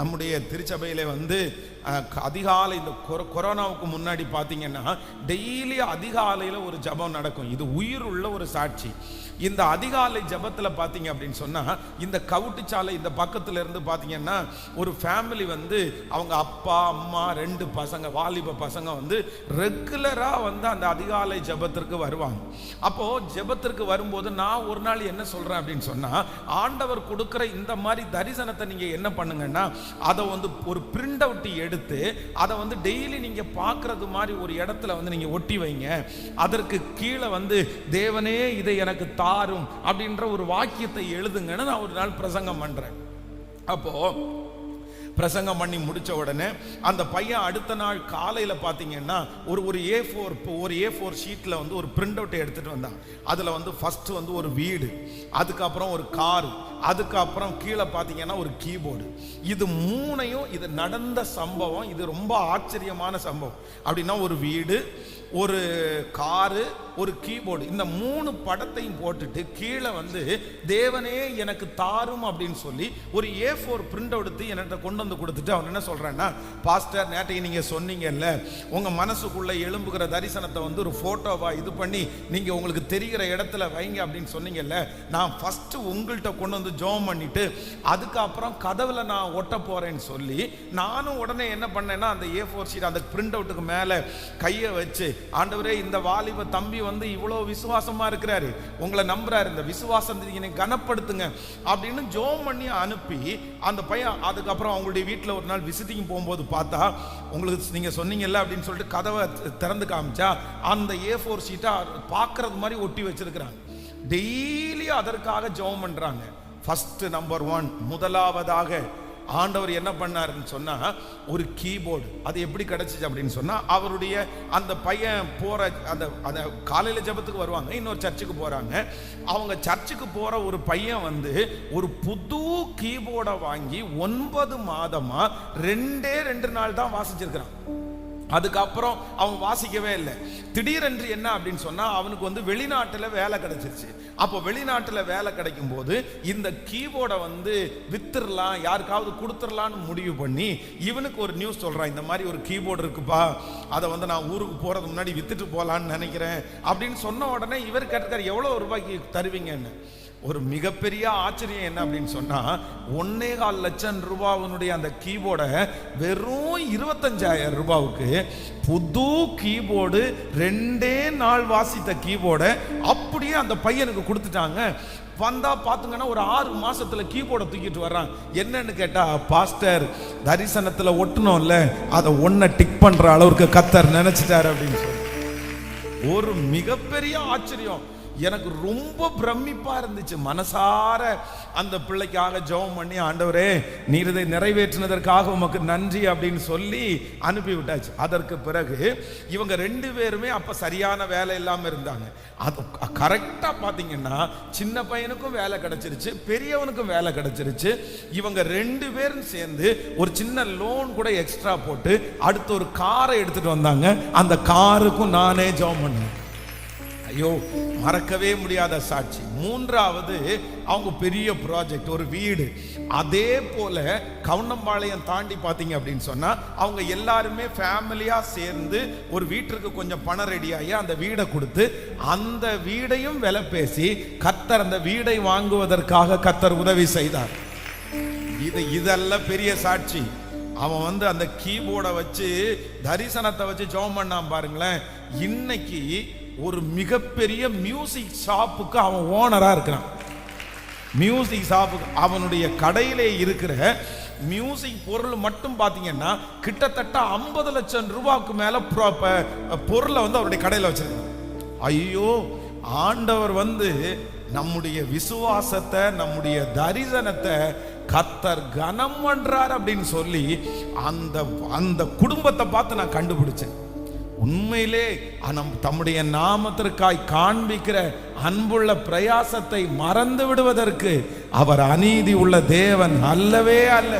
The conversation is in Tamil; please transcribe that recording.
நம்முடைய திருச்சபையில் வந்து அதிகாலை இந்த கொரோனாவுக்கு முன்னாடி பார்த்தீங்கன்னா டெய்லி அதிகாலையில் ஒரு ஜபம் நடக்கும். இது உயிர் உள்ள ஒரு சாட்சி. இந்த அதிகாலை ஜபத்தில் பார்த்தீங்க அப்படின்னு சொன்னால், இந்த கவுட்டுச்சாலை இந்த பக்கத்தில் இருந்து பார்த்தீங்கன்னா ஒரு ஃபேமிலி வந்து அவங்க அப்பா அம்மா 2 பசங்க, வாலிப பசங்க வந்து ரெகுலராக வந்து அந்த அதிகாலை ஜபத்திற்கு வருவாங்க. அப்போது ஜபத்திற்கு வரும்போது நான் ஒரு நாள் என்ன சொல்கிறேன் அப்படின்னு சொன்னால், ஆண்டவர் கொடுக்குற இந்த மாதிரி தரிசனத்தை நீங்கள் என்ன பண்ணுங்கன்னா, அதை வந்து ஒரு பிரிண்ட் அவுட் எடுத்து அதை வந்து டெய்லி நீங்கள் பார்க்குறது மாதிரி ஒரு இடத்துல வந்து நீங்கள் ஒட்டி வைங்க. அதற்கு கீழே வந்து தேவனே இதை எனக்கு தாரும் அப்படின்ற ஒரு வாக்கியத்தை எழுதுங்கன்னு நான் ஒரு நாள் பிரசங்கம் பண்ணுறேன். அப்போது பிரசங்கம் பண்ணி முடித்த உடனே அந்த பையன் அடுத்த நாள் காலையில் பார்த்தீங்கன்னா ஒரு A4 ஷீட்டில் வந்து ஒரு பிரிண்ட் அவுட்டை எடுத்துகிட்டு வந்தான். அதில் வந்து ஃபஸ்ட்டு வந்து ஒரு வீடு, அதுக்கப்புறம் ஒரு காரு, அதுக்கப்புறம் கீழே பார்த்தீங்கன்னா ஒரு கீபோர்டு. இது 3ஐயும், இது நடந்த சம்பவம், இது ரொம்ப ஆச்சரியமான சம்பவம். அப்படின்னா ஒரு வீடு, ஒரு காரு, ஒரு கீபோர்டு, இந்த 3 படத்தையும் போட்டுட்டு கீழே வந்து தேவனே எனக்கு தாரும் அப்படின்னு சொல்லி ஒரு A4 பிரிண்ட் எடுத்து என்கிட்ட கொண்டு வந்து கொடுத்துட்டு அவன் என்ன சொல்றான்னா, பாஸ்டர் நேற்றைக்கு நீங்க சொன்னீங்கல்ல, உங்க மனசுக்குள்ள எழும்புகிற தரிசனத்தை வந்து ஒரு போட்டோவா இது பண்ணி நீங்க உங்களுக்கு தெரிகிற இடத்துல வைங்க அப்படின்னு சொன்னீங்கல்ல, நான் ஃபர்ஸ்ட் உங்கள்கிட்ட கொண்டு வந்து ஜெபம் பண்ணிட்டு அதுக்கப்புறம் கதவுல நான் ஒட்ட போறேன்னு சொல்லி நானும் உடனே என்ன பண்ணேன்னா அந்த A4 ஷீட் அந்த பிரிண்ட் அவுட்டுக்கு மேல கையை வச்சு, ஆண்டவரே இந்த வாலிப தம்பி வந்து இவ்வளவு விசுவாசமா இருக்கிறாரு, உங்களை நம்புறாரு, இந்த விசுவாசத்தை கனப்படுத்துங்க அப்படின்னு ஜெபம் பண்ணி அனுப்பி அந்த பையன் அதுக்கப்புறம் அவங்களுடைய வீட்டில் ஒரு நாள் விசிட்டிங் போகும்போது பார்த்தா, உங்களுக்கு நீங்க சொன்னீங்கல்ல அப்படின்னு சொல்லிட்டு கதவை திறந்து காமிச்சா அந்த A4 ஷீட்டை பார்க்கறது மாதிரி ஒட்டி வச்சிருக்கிறாங்க. டெய்லி அதற்காக ஜெபம் பண்றாங்க. ஃபர்ஸ்ட் நம்பர் 1 முதலாவதாக ஆண்டவர் என்ன பண்ணாருன்னு சொன்னா ஒரு கீபோர்டு. அது எப்படி கிடைச்சிச்சு அப்படின்னு சொன்னா, அவருடைய அந்த பையன் போற அந்த காலையில ஜெபத்துக்கு வருவாங்க, இன்னொரு சர்ச்சுக்கு போறாங்க. அவங்க சர்ச்சுக்கு போற ஒரு பையன் வந்து ஒரு புது கீபோர்டை வாங்கி 9 மாதமா 2 நாள் தான் வாசிச்சிருக்கிறான். அதுக்கப்புறம் அவன் வாசிக்கவே இல்லை. திடீரென்று என்ன அப்படின்னு சொன்னா, அவனுக்கு வந்து வெளிநாட்டுல வேலை கிடைச்சிருச்சு. அப்போ வெளிநாட்டுல வேலை கிடைக்கும் போது இந்த கீபோர்டை வந்து வித்துடலாம், யாருக்காவது கொடுத்துடலான்னு முடிவு பண்ணி இவனுக்கு ஒரு நியூஸ் சொல்றான், இந்த மாதிரி ஒரு கீபோர்டு இருக்குப்பா, அதை வந்து நான் ஊருக்கு போறது முன்னாடி வித்துட்டு போலான்னு நினைக்கிறேன் அப்படின்னு சொன்ன உடனே இவர் கேட்டிருக்காரு, எவ்வளவு ரூபாய்க்கு தருவீங்கன்னு. ஒரு மிகப்பெரிய ஆச்சரியம் என்ன அப்படின்னு சொன்னா, 1.25 லட்சம் ரூபாவுடைய அந்த கீபோர்டை வெறும் 25,000 ரூபாவுக்கு புது கீபோர்டு 2 நாள் வாசித்த கீபோர்டை அப்படியே அந்த பையனுக்கு கொடுத்துட்டாங்க. வந்தா பாத்துங்கன்னா ஒரு 6 மாசத்துல கீபோர்டை தூக்கிட்டு வர்றான். என்னன்னு கேட்டா, பாஸ்டர் தரிசனத்துல ஒட்டணும்ல, அதை ஒன்ன டிக் பண்ற அளவுக்கு கர்த்தர் நினைச்சிட்டாரு அப்படின்னு சொல்லி ஒரு மிகப்பெரிய ஆச்சரியம். எனக்கு ரொம்ப பிரமிப்பா இருந்துச்சு. மனசார அந்த பிள்ளைக்காக ஜெபம் பண்ணி, ஆண்டவரே நீர் இதை நிறைவேற்றினதற்காக உமக்கு நன்றி அப்படின்னு சொல்லி அனுப்பி விட்டாச்சு. அதற்கு பிறகு இவங்க 2 பேருமே அப்ப சரியான வேலை இல்லாம இருந்தாங்க. அது கரெக்டா பாத்தீங்கன்னா சின்ன பையனுக்கும் வேலை கிடைச்சிருச்சு, பெரியவனுக்கும் வேலை கிடைச்சிருச்சு. இவங்க 2 பேரும் சேர்ந்து ஒரு சின்ன லோன் கூட எக்ஸ்ட்ரா போட்டு அடுத்து ஒரு காரை எடுத்துட்டு வந்தாங்க. அந்த காருக்கும் நானே ஜெபம் பண்ணேன். ஐயோ, மறக்கவே முடியாத சாட்சி. 3வது அவங்க பெரிய ப்ராஜெக்ட், ஒரு வீடு. அதே போல கவுண்டம்பாளையம் தாண்டி பார்த்தீங்க அப்படின்னு சொன்னா, அவங்க எல்லாருமே ஃபேமிலியா சேர்ந்து ஒரு வீட்டிற்கு கொஞ்சம் பணம் ரெடியாகி அந்த வீடை கொடுத்து அந்த வீடையும் விலை பேசி கர்த்தர் அந்த வீடை வாங்குவதற்காக கர்த்தர் உதவி செய்தார். இதெல்லாம் பெரிய சாட்சி. அவன் வந்து அந்த கீபோர்டை வச்சு தரிசனத்தை வச்சு ஜெபம் பண்ணான் பாருங்களேன். இன்னைக்கு ஒரு மிகப்பெரிய மியூசிக் ஷாப்புக்கு அவன் ஓனரா இருக்கிறான். மியூசிக் ஷாப்புக்கு அவனுடைய கடையிலே இருக்கிற மியூசிக் பொருள் மட்டும் பார்த்தீங்கன்னா கிட்டத்தட்ட 50 லட்சம் ரூபாய்க்கு மேல பொருளை வந்து அவருடைய கடையில் வச்சிருக்கான். ஐயோ, ஆண்டவர் வந்து நம்முடைய விசுவாசத்தை, நம்முடைய தரிசனத்தை கர்த்தர் கனம் பண்றார் அப்படின்னு சொல்லி அந்த குடும்பத்தை பார்த்து நான் கண்டுபிடிச்சேன். உண்மையிலே தம்முடைய நாமத்திற்காய் காண்பிக்கிற அன்புள்ள பிரயாசத்தை மறந்து விடுவதற்கு அவர் அநீதி உள்ள தேவன் அல்லவே அல்ல.